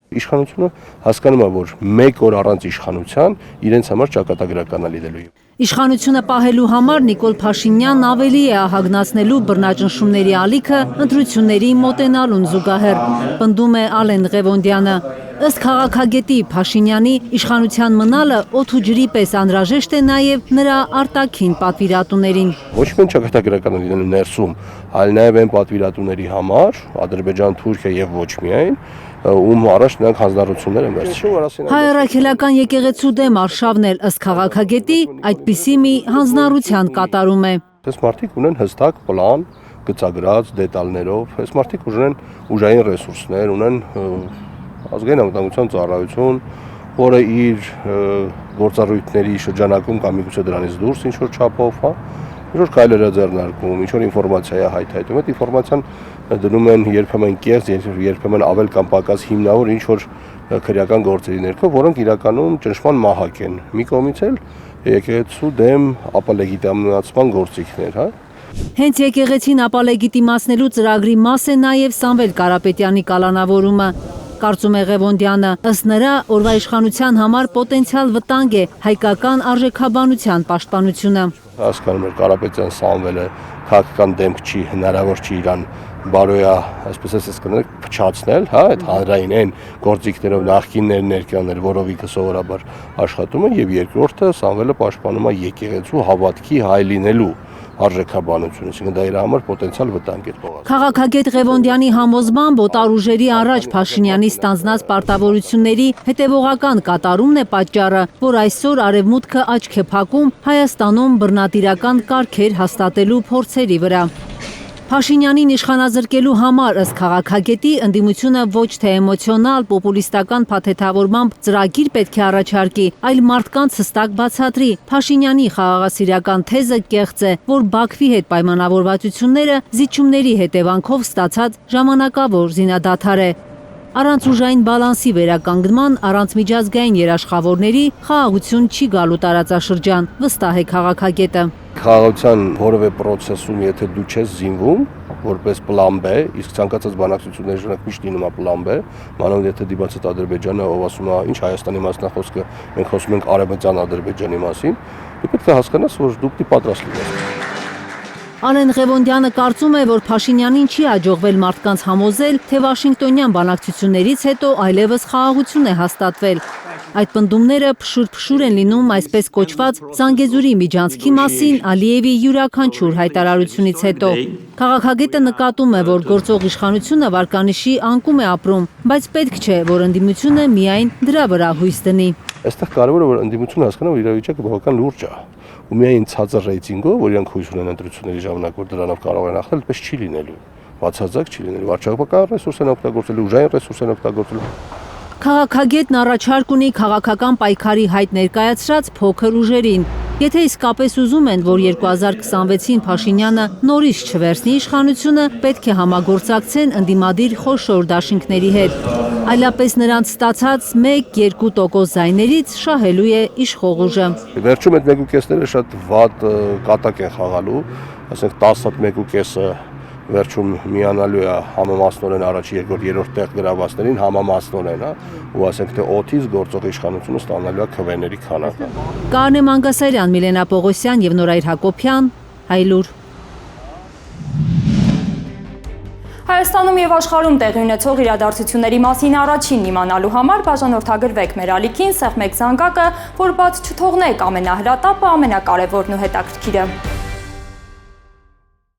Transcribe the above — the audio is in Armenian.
Իշխանությունը հասկանում է, որ մեկ օր առանց իշխանության իրենց համար ճակատագրական է լինելու։ Իշխանությունը պահելու համար Նիկոլ Փաշինյանն ավելի է ահագնացնելու բռնաճնշումների ալիքը ընտրությունների մոտենալուն զուգահեռ, պնդում է Ալեն Ղևոնդյանը։ Ըստ քաղաքագետի Փաշինյանի իշխանության մնալը օդ ու ջրի պես անհրաժեշտ է նաև նրա արտաքին պատվիրատուներին։ Ոչ միայն ճակատագրական է լինելու ներսում, այլ նաև այն պատվիրատուների համար, Ադրբեջան, Թուրքիա եւ ոչ միայն, ում առաջ նրանք հանձնառություններ են վերցրել։ Հայ առաքելական եկեղեցու դեմ արշավն էլ ըստ քաղաքագետի այդպիսի մի հանձնառության կատարում է։ Այս մարդիկ ունեն հստակ պլան, գծագրած դետալներով, այս մարդիկ ունեն ուժային ռեսուրսներ, ունեն ազգային անվտանգության ծառայություն, որը իր գործառույթների շրջանակում կամ միգուցե դրանից դուրս ինչ որ չափով, ինչ-որ քայլեր է ձեռնարկում, ինչ-որ ինֆորմացիա է հայթայթում, այդ ինֆորմացիան դնում են երբեմն կեղծ, երբեմն ավել կամ պակաս հիմնավոր ինչ-որ քրեական գործերի ներքո, որոնք իրականում ճնշման մահակ են։ Մի կողմից էլ եկեղեցու դեմ ապալեգիտիմացման գործիքներ, Հենց եկեղեցին ապալեգիտիմացնելու ծրագրի մաս է նաև Սամվել Կարապետյանի կալանավորումը։ Կարծում է Ղևոնդյանը, ըստ նրա օրվա իշխանության համար պոտենցիալ վտանգ է հայկական արժեքաբանության պաշտպանությունը։ Հասկանում էր Կարապետյան Սամվելը քաղաքական դեմք չի, հնարավոր չի իրան բարոյա, այսպես ասած կներեք, փչացնել, այդ հանրային այն գործիքներով նախկիններ ներկաներ, որով ինքը սովորաբար աշխատում է, եւ երկրորդը Սամվելը պաշտպանում է եկեղեցու հավատքի հայ լինելու արժեքաբանությունը, այսինքն դա իր համար պոտենցիալ վտանգ է թողած։ Քաղաքագետ Ղևոնդյանի համոզմամբ օտար ուժերի առաջ Փաշինյանի ստանձնած պարտավորությունների հետևողական կատարումն է պատճառը, որ այսօր Արևմուտքը աչք է փակում Հայաստանում բռնատիրական կարգեր հաստատելու փորձերի վրա։ Փաշինյանին իշխանազրկելու համար ըստ քաղաքագետի ընդդիմությունը ոչ թե էմոցիոնալ պոպուլիստական փաթեթավորմամբ ծրագիր պետք է առաջարկի, այլ մարդկանց հստակ բացատրի։ Փաշինյանի խաղաղասիրական թեզը կեղծ է, որ Բաքվի հետ պայմանավորվածությունները զիջումների հետևանքով ստացած ժամանակավոր զինադադար է։ Առանց ուժային բալանսի վերականգնման, առանց միջազգային երաշխավորների խաղաղություն չի գալու տարածաշրջան, վստահ է քաղաքագետը։ Խաղաղության որևէ process-ում, եթե դու չես զինվում, որպես պլան B, իսկ ցանկացած բանակցությունների ժամանակ միշտ լինում է պլան B, մանավանդ եթե դիպացած Ադրբեջանը, ով ասում է, ինչ Հայաստանի մասն է խոսքը, մենք խոսում ենք արևմտյան Ադրբեջանի մասին, դու պետք է հասկանաս, որ դու պետք է պատրաստ լինես։ Ալեն Ղևոնդյանը կարծում է, որ Փաշինյանին չի աջողվել մարդկանց համոզել, թե Վաշինգտոնյան բանակցություններից հետո այլևս խաղաղություն է հաստատվել։ Այդ պնդումները փշուր են լինում այսպես կոչված Զանգեզուրի միջանցքի մասին Ալիևի յուրաքանչյուր հայտարարությունից հետո։ Քաղաքագետը նկատում է, որ գործող իշխանությունը վարկանիշի անկում է ապրում, բայց պետք չէ, որ ընդդիմությունը միայն դրա վրա հույս դնի։ Այստեղ կարևորը որ ընդդիմությունը հասկանա, որ իրավիճակը բավական լուրջ է։ Ու միայն ցածր ռեյտինգով, որ իրանք հույս ունեն ընտրությունների ժամանակ, որ դրանով կարող են հաղթել, այդպես չի լինելու։ Բացարձակ չի լինելու։ Վարչապետական ռեսուրս են օգտագործելու, ուժային ռեսուրս են օգտագործելու։ Քաղաքագետն առաջարկ ունի քաղաքական պայքարի հայտ ներկայացրած փոքր ուժերին։ Եթե իսկապես ուզում են, որ 2026-ին Փաշինյանը նորից չվերցնի իշխանությունը, պետք է համագործակցեն ընդդիմադիր խոշոր դաշինքների հետ։ Այլապես նրանց ստացած 1-2% ձայներից շահելու է իշխող ուժը։ Վերջում այդ 1.5-ները շատ վատ կատակ են խաղալու, ասենք 10 հատ 1.5-ը վերջում միանալու է համամասնորեն առաջի, երկրորդ, երրորդ տեղ գրավվածներին համամասնորեն, ու ասենք թե օդից գործող իշխանությունը ստանալու է քվեների քանակը։ Կարնե Մանգասարյան, Միլենա Պողոսյան եւ Նորայր Հակոբյան, Հայլուր։ Հայաստանում եւ աշխարհում տեղի ունեցող իրադարձությունների մասին առաջին իմանալու համար բաժանորդագրվեք մեր ալիքին, սեղմեք զանգակը, որ բաց չթողնեք ամենահրատապը, ամենակարևորն ու հետաքրքիրը։